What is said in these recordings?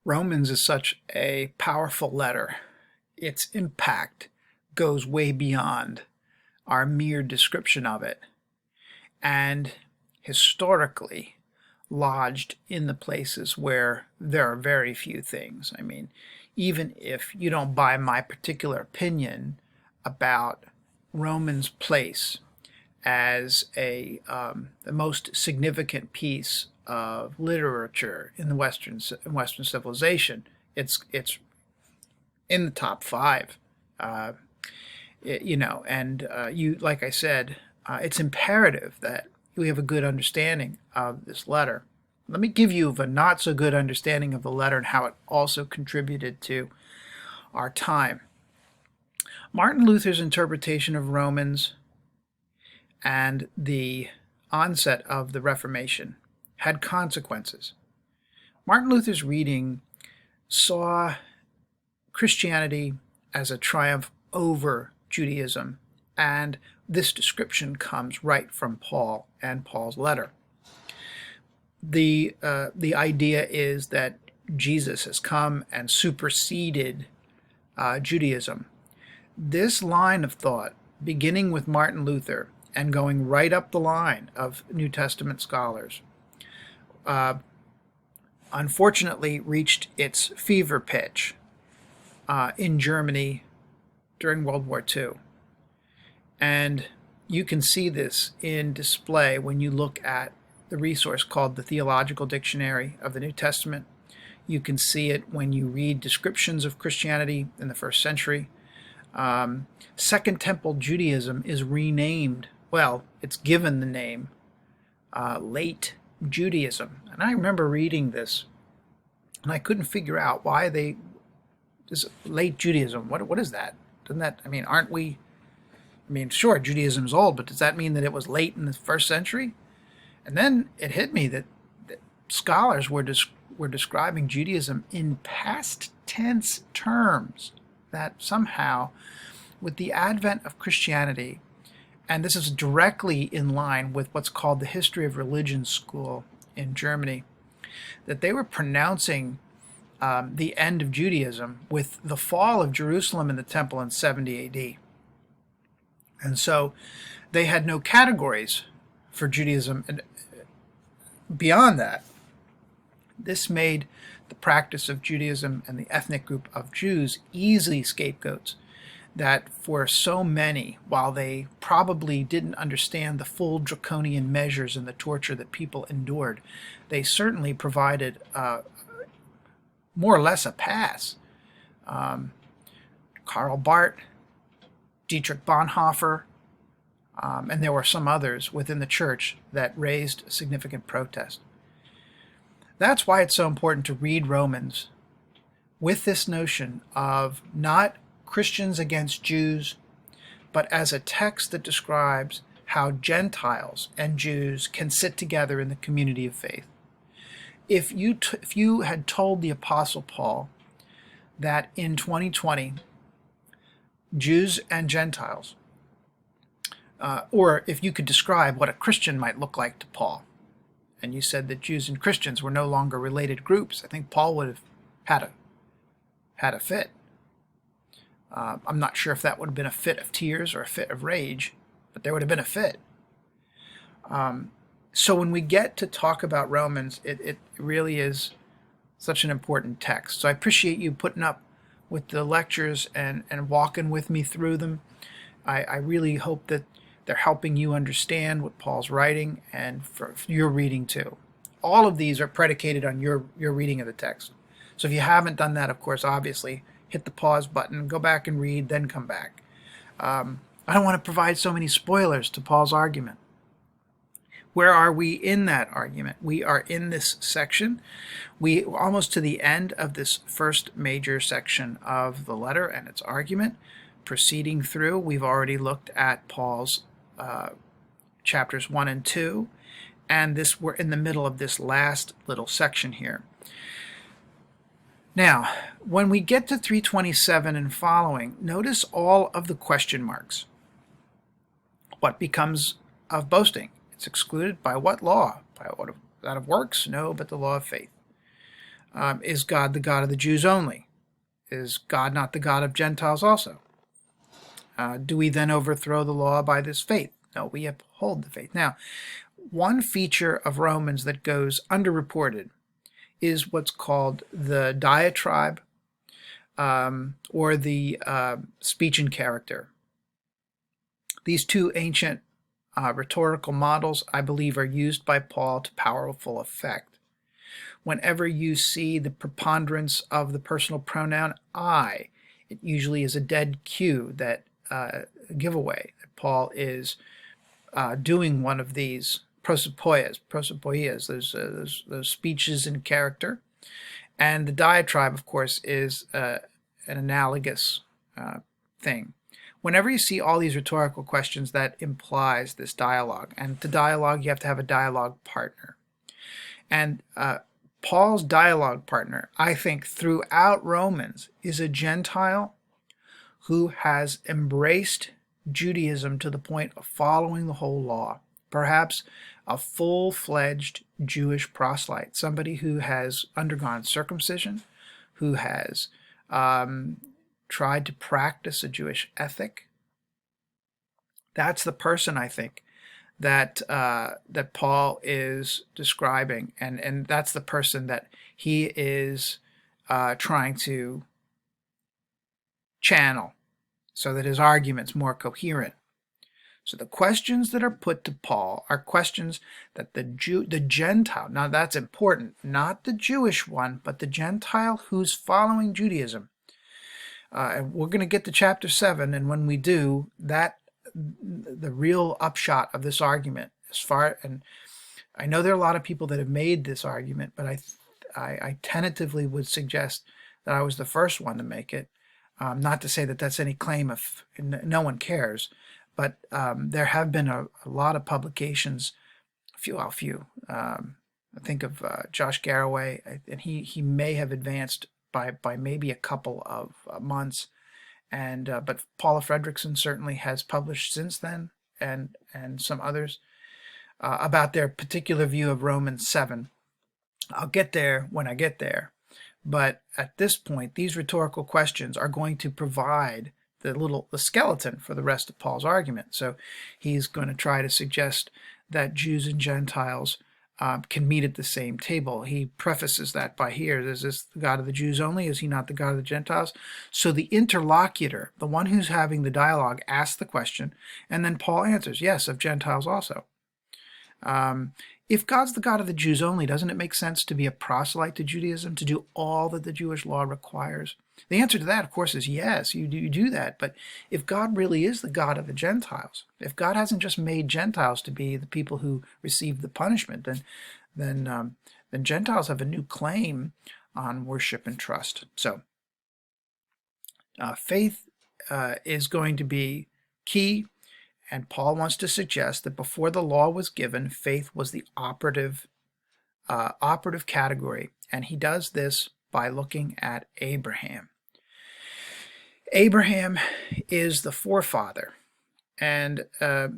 Romans is such a powerful letter. Its impact goes way beyond our mere description of it, and historically lodged in the places where there are very few things. I mean, even if you don't buy my particular opinion about Romans' place as the most significant piece of literature in the Western civilization, it's in the top five. You like I said, it's imperative that we have a good understanding of this letter. Let me give you a not so good understanding of the letter and how it also contributed to our time. Martin Luther's interpretation of Romans and the onset of the Reformation had consequences. Martin Luther's reading saw Christianity as a triumph over Judaism, and this description comes right from Paul and Paul's letter. The idea is that Jesus has come and superseded Judaism. This line of thought, beginning with Martin Luther and going right up the line of New Testament scholars, unfortunately reached its fever pitch in Germany during World War II. And you can see this in display when you look at the resource called the Theological Dictionary of the New Testament. You can see it when you read descriptions of Christianity in the first century. Second Temple Judaism is renamed, well, it's given the name Late Judaism. And I remember reading this, and I couldn't figure out why this Late Judaism, what is that? Doesn't that, aren't we, sure, Judaism's old, but does that mean that it was late in the first century? And then it hit me that scholars were describing Judaism in past tense terms, that somehow with the advent of Christianity, and this is directly in line with what's called the History of Religion School in Germany, that they were pronouncing the end of Judaism with the fall of Jerusalem and the temple in 70 AD. And so they had no categories for Judaism. And beyond that, this made the practice of Judaism and the ethnic group of Jews easy scapegoats that for so many, while they probably didn't understand the full draconian measures and the torture that people endured, they certainly provided more or less a pass. Karl Barth, Dietrich Bonhoeffer, and there were some others within the church that raised significant protest. That's why it's so important to read Romans with this notion of not Christians against Jews, but as a text that describes how Gentiles and Jews can sit together in the community of faith. If you had told the Apostle Paul that in 2020, Jews and Gentiles, or if you could describe what a Christian might look like to Paul, and you said that Jews and Christians were no longer related groups, I think Paul would have had a fit. I'm not sure if that would have been a fit of tears or a fit of rage, but there would have been a fit. So when we get to talk about Romans, it really is such an important text. So I appreciate you putting up with the lectures and walking with me through them. I really hope that they're helping you understand what Paul's writing and for your reading too. All of these are predicated on your reading of the text. So if you haven't done that, of course, obviously, hit the pause button, go back and read, then come back. I don't want to provide so many spoilers to Paul's argument. Where are we in that argument? We are in this section. We're almost to the end of this first major section of the letter and its argument. Proceeding through, we've already looked at Paul's chapters 1 and 2, and we're in the middle of this last little section here. Now, when we get to 327 and following, notice all of the question marks. What becomes of boasting? It's excluded by what law? By that of works? No, but the law of faith. Is God the God of the Jews only? Is God not the God of Gentiles also? Do we then overthrow the law by this faith? No, we uphold the faith. Now, one feature of Romans that goes underreported is what's called the diatribe, or the speech and character. These two ancient rhetorical models, I believe, are used by Paul to powerful effect. Whenever you see the preponderance of the personal pronoun I, it usually is a dead cue, that giveaway that Paul is doing one of these prosopoias, those speeches in character. And the diatribe, of course, is an analogous thing. Whenever you see all these rhetorical questions, that implies this dialogue. And to dialogue, you have to have a dialogue partner. And Paul's dialogue partner, I think, throughout Romans, is a Gentile who has embraced Judaism to the point of following the whole law. Perhaps a full-fledged Jewish proselyte, somebody who has undergone circumcision, who has tried to practice a Jewish ethic. That's the person, I think, that that Paul is describing, and that's the person that he is trying to channel so that his argument's more coherent. So the questions that are put to Paul are questions that the Gentile, now that's important, not the Jewish one, but the Gentile who's following Judaism. And we're going to get to chapter 7, and when we do, the real upshot of this argument, and I know there are a lot of people that have made this argument, but I tentatively would suggest that I was the first one to make it. Not to say that that's any claim of, no one cares, but there have been a lot of publications, a few. I think of Josh Garraway, and he may have advanced by maybe a couple of months, and but Paula Fredrickson certainly has published since then, and some others about their particular view of Romans 7. I'll get there when I get there. But at this point, these rhetorical questions are going to provide the skeleton for the rest of Paul's argument. So he's going to try to suggest that Jews and Gentiles can meet at the same table. He prefaces that by here: is this the God of the Jews only? Is he not the God of the Gentiles? So the interlocutor, the one who's having the dialogue, asks the question, and then Paul answers, yes, of Gentiles also. If God's the God of the Jews only, doesn't it make sense to be a proselyte to Judaism, to do all that the Jewish law requires? The answer to that, of course, is yes, you do that. But if God really is the God of the Gentiles, if God hasn't just made Gentiles to be the people who receive the punishment, then Gentiles have a new claim on worship and trust. So faith is going to be key. And Paul wants to suggest that before the law was given, faith was the operative category. And he does this by looking at Abraham. Abraham is the forefather. And I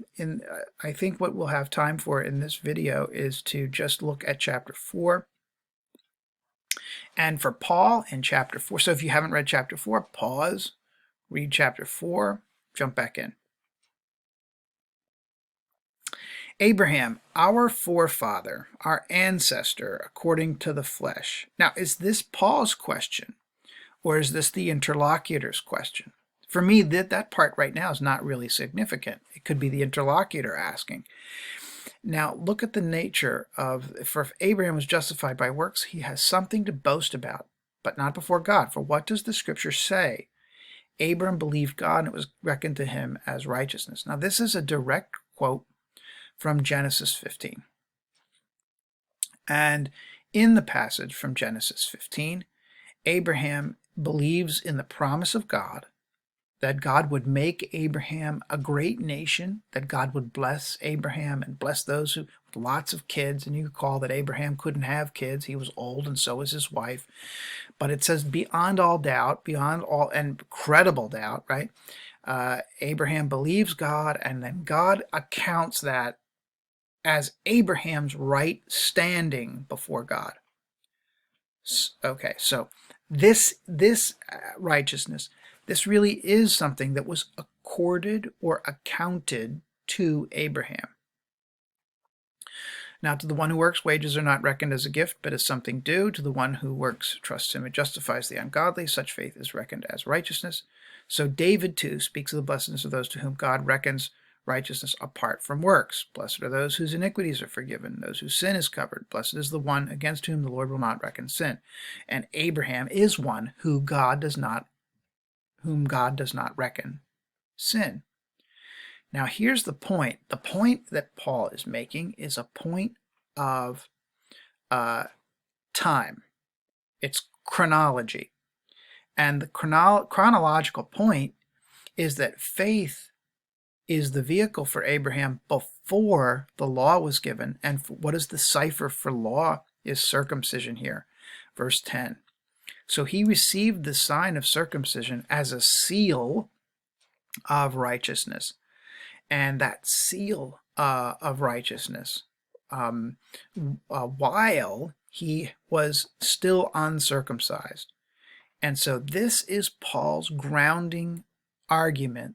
think what we'll have time for in this video is to just look at chapter 4. And for Paul in chapter 4, so if you haven't read chapter 4, pause, read chapter 4, jump back in. Abraham, our forefather, our ancestor, according to the flesh. Now, is this Paul's question, or is this the interlocutor's question? For me, that part right now is not really significant. It could be the interlocutor asking. Now, look at the nature of, for if Abraham was justified by works, he has something to boast about, but not before God. For what does the scripture say? Abraham believed God, and it was reckoned to him as righteousness. Now, this is a direct quote from Genesis 15. And in the passage from Genesis 15, Abraham believes in the promise of God, that God would make Abraham a great nation, that God would bless Abraham and bless those who with lots of kids. And you recall that Abraham couldn't have kids. He was old, and so was his wife. But it says beyond all doubt, beyond all and credible doubt, right? Abraham believes God, and then God accounts that as Abraham's right standing before God. Okay, so this righteousness, this really is something that was accorded or accounted to Abraham. Now, to the one who works, wages are not reckoned as a gift, but as something due. To the one who works, trusts him, it justifies the ungodly. Such faith is reckoned as righteousness. So David, too, speaks of the blessedness of those to whom God reckons righteousness apart from works. Blessed are those whose iniquities are forgiven, those whose sin is covered. Blessed is the one against whom the Lord will not reckon sin. And Abraham is one whom God does not reckon sin. Now, here's the point. The point that Paul is making is a point of time. It's chronology. And the chronological point is that faith is the vehicle for Abraham before the law was given. And what is the cipher for law is circumcision here. Verse 10. So he received the sign of circumcision as a seal of righteousness. And that seal of righteousness, while he was still uncircumcised. And so this is Paul's grounding argument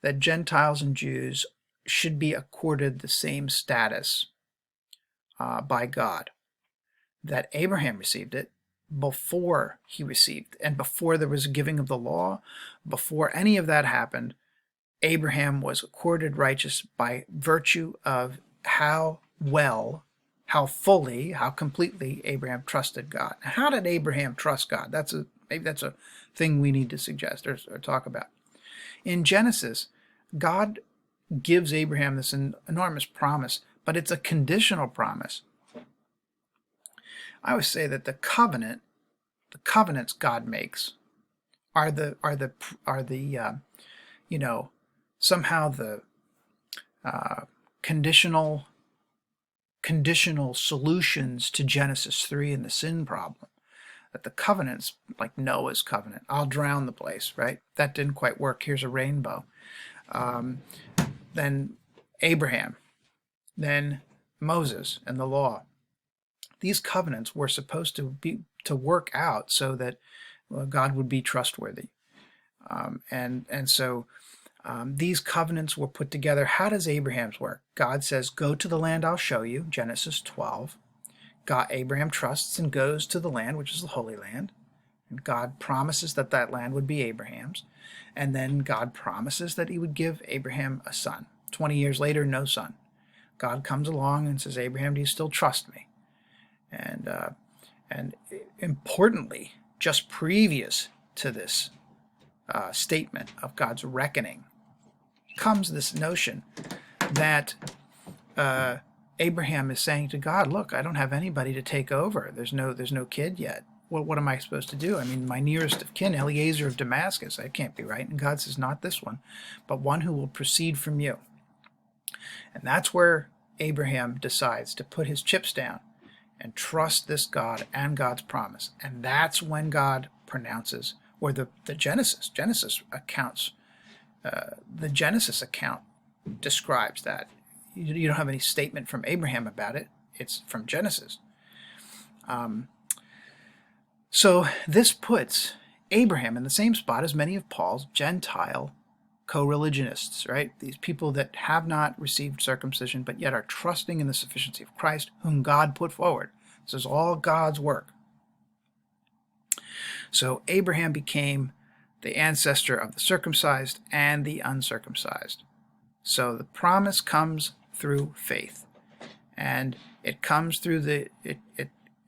that Gentiles and Jews should be accorded the same status by God. That Abraham received it before he received, and before there was a giving of the law, before any of that happened, Abraham was accorded righteous by virtue of how well, how fully, how completely Abraham trusted God. Now, how did Abraham trust God? Maybe that's a thing we need to suggest or talk about. In Genesis, God gives Abraham this enormous promise, but it's a conditional promise. I always say that the covenants God makes are somehow the conditional solutions to Genesis 3 and the sin problem. That the covenants, like Noah's covenant, I'll drown the place, right? That didn't quite work. Here's a rainbow. Then Abraham, then Moses and the law. These covenants were supposed to work out so that God would be trustworthy. So these covenants were put together. How does Abraham's work? God says, go to the land I'll show you, Genesis 12. Abraham trusts and goes to the land, which is the Holy Land. And God promises that that land would be Abraham's. And then God promises that he would give Abraham a son. 20 years later, no son. God comes along and says, Abraham, do you still trust me? And importantly, just previous to this statement of God's reckoning, comes this notion that Abraham is saying to God, look, I don't have anybody to take over. There's no kid yet. Well, what am I supposed to do? I mean, my nearest of kin, Eliezer of Damascus, that can't be right. And God says, not this one, but one who will proceed from you. And that's where Abraham decides to put his chips down and trust this God and God's promise. And that's when God pronounces, or the Genesis accounts, the Genesis account describes that. You don't have any statement from Abraham about it. It's from Genesis. So this puts Abraham in the same spot as many of Paul's Gentile co-religionists, right? These people that have not received circumcision, but yet are trusting in the sufficiency of Christ, whom God put forward. This is all God's work. So Abraham became the ancestor of the circumcised and the uncircumcised. So the promise comes through faith, and it comes through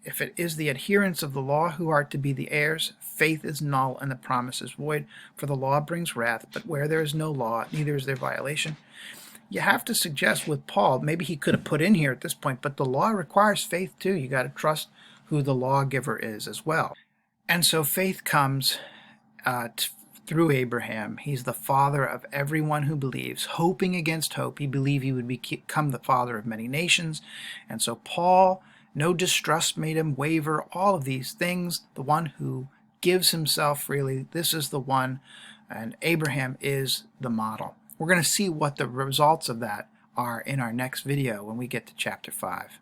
if it is the adherents of the law who are to be the heirs, faith is null and the promise is void. For the law brings wrath, but where there is no law, neither is there violation. You have to suggest with Paul, maybe he could have put in here at this point, but the law requires faith too. You got to trust who the lawgiver is as well. And so faith comes through Abraham. He's the father of everyone who believes. Hoping against hope, he believed he would become the father of many nations. And so Paul, no distrust made him waver, all of these things. The one who gives himself freely, this is the one, and Abraham is the model. We're going to see what the results of that are in our next video when we get to chapter 5.